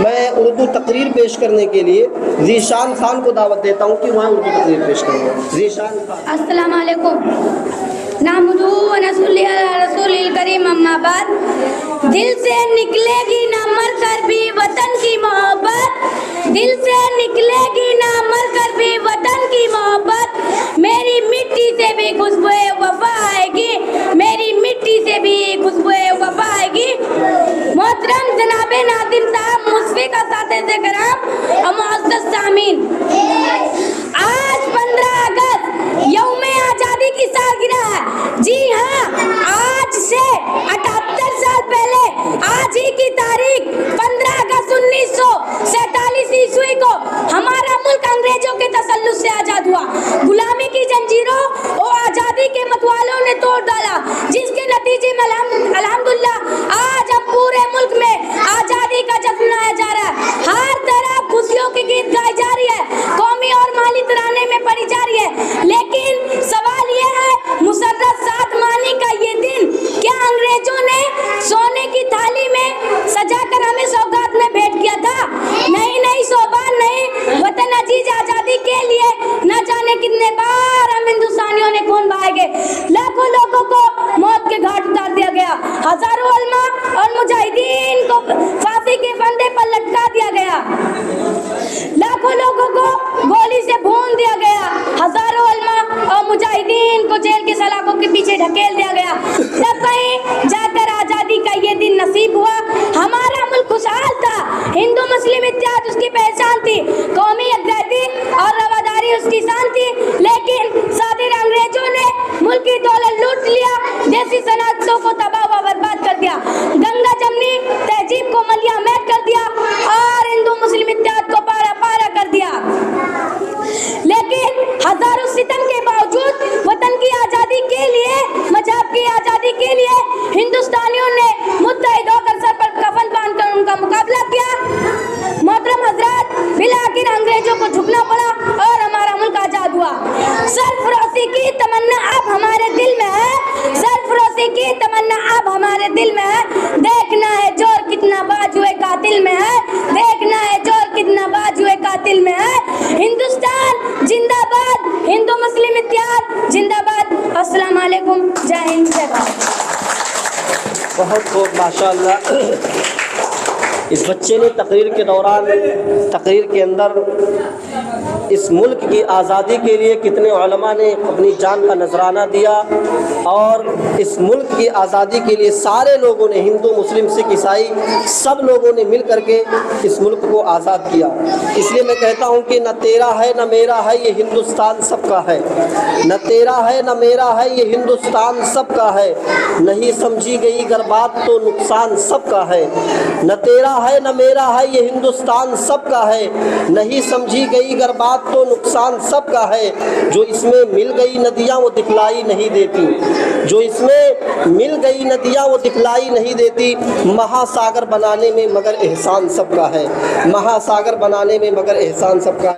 मैं उर्दू तकरीर पेश करने के लिए ज़ीशान खान को दावत देता हूँ कि वहाँ उर्दू तकरीर पेश करें। ज़ीशान खान। अस्सलाम वालेकुम। नामुदू व नसल्ली अला रसूलिल करीम, अम्मा बाद। दिल से निकलेगी ना मर कर भी वतन की मोहब्बत, दिल से निकलेगी ना मर कर भी वतन की मोहब्बत। मेरी मिट्टी से भी खुशबुए वफा आएगी, मेरी मिट्टी से भी खुशबुए वफा आएगी। मोहतरम जनाबे नादिम साहब, मुस्फिक साथे कराम और मुअज़्ज़ज़ सामीन, आज 15 अगस्त यौमे आज़ादी की सालगिरह है। जी हाँ, आज से 78 साल पहले आज ही की तारीख 15 अगस्त 1947 ईस्वी को हमारा मुल्क अंग्रेजों के तसल्लुत से आज़ाद हुआ। गुलामी की जंजीरों और आज़ादी के मतवालों ने तोड़ डाला, जिसके नतीजे में अल्हम्दुलिल्लाह आज हम पूरे मुल्क में आज़ादी का जश्न मनाया जा रहा है। हर तरफ खुशियों के गीत गाए जा रही है, कौमी और माली तराने में पड़ी जा रही है। लेकिन सवाल ये है, मुसर्रत 7 मानी का ये दिन क्या अंग्रेजों ने सोने की थाली में सजाकर हमें सौगात में भेंट किया था? नहीं नहीं सोबान नहीं। वतन अजीज आज़ादी के लिए न जाने कितने बार हम हिंदुस्तानियों ने खून बहाए, लाखों लोगों को मौत के घाट उतार दिया गया, हजारों उलमा और मुजाहिदीन को फांसी के फंदे पर लटका दिया गया, लाखों लोगों को गोली से भून दिया गया, हजारों उलमा और मुजाहिदीन को जेल के सलाखों के पीछे ढकेल दिया गया। तब कहीं जाकर आज़ादी का ये दिन नसीब हुआ। हमारा मुल्क खुशहाल था, हिंदू मुस्लिम इत्तेहाद उसकी पहचान थी, कौमी यकजहती और रवादारी उसकी शान थी। लेकिन सादिर अंग्रेजों ने मुल्क की दौलत लूट लिया, देसी सनातों को तबाह व बर्बाद कर दिया, गंगा जमनी तहजीब को मलिया मैट कर दिया और हिंदू मुस्लिम इत्तेहाद को पारा पारा कर दिया। लेकिन हजारों सितम के बावजूद वतन की आज़ादी के लिए, मजहब की आज़ादी के लिए हिंदुस्तानियों ने मुत्तहिद होकर सर पर कफन बांधकर उनका मुकाबला किया। मोहतरम हजरात, बिलाखिर अंग्रेजों को झुकना पड़ा और हमारा मुल्क आज़ाद हुआ। सरफरोशी की तमन्ना अब हमारे दिल में है, सरफरोशी की तमन्ना अब हमारे दिल में है। देखना है जोर कितना बाजुए कातिल में है, देखना है जोर कितना बाजुए कातिल में है। हिंदुस्तान जिंदाबाद, हिंदू मुस्लिम इत्तेहाद जिंदाबाद। अस्सलाम वालेकुम, जय हिंद, जय भारत। बहुत खूब, माशाअल्लाह। इस बच्चे ने तकरीर के दौरान, तकरीर के अंदर इस मुल्क की आज़ादी के लिए कितने उलमा ने अपनी जान का नजराना दिया और इस मुल्क की आज़ादी के लिए सारे लोगों ने, हिंदू मुस्लिम सिख ईसाई सब लोगों ने मिल करके इस मुल्क को आज़ाद किया। इसलिए मैं कहता हूँ कि न तेरा है न मेरा है, ये हिंदुस्तान सबका है। न तेरा है न मेरा है, ये हिंदुस्तान सबका है। नहीं समझी गई अगर बात तो नुकसान सबका है। न तेरा है न मेरा है, ये हिंदुस्तान सबका है। नहीं समझी गई अगर बात तो नुकसान सबका है। जो इसमें मिल गई नदियाँ वो दिखलाई नहीं देती, जो इसमें मिल गई नदियाँ वो दिखलाई नहीं देती। महासागर बनाने में मगर एहसान सबका है, महासागर बनाने में मगर एहसान सबका है।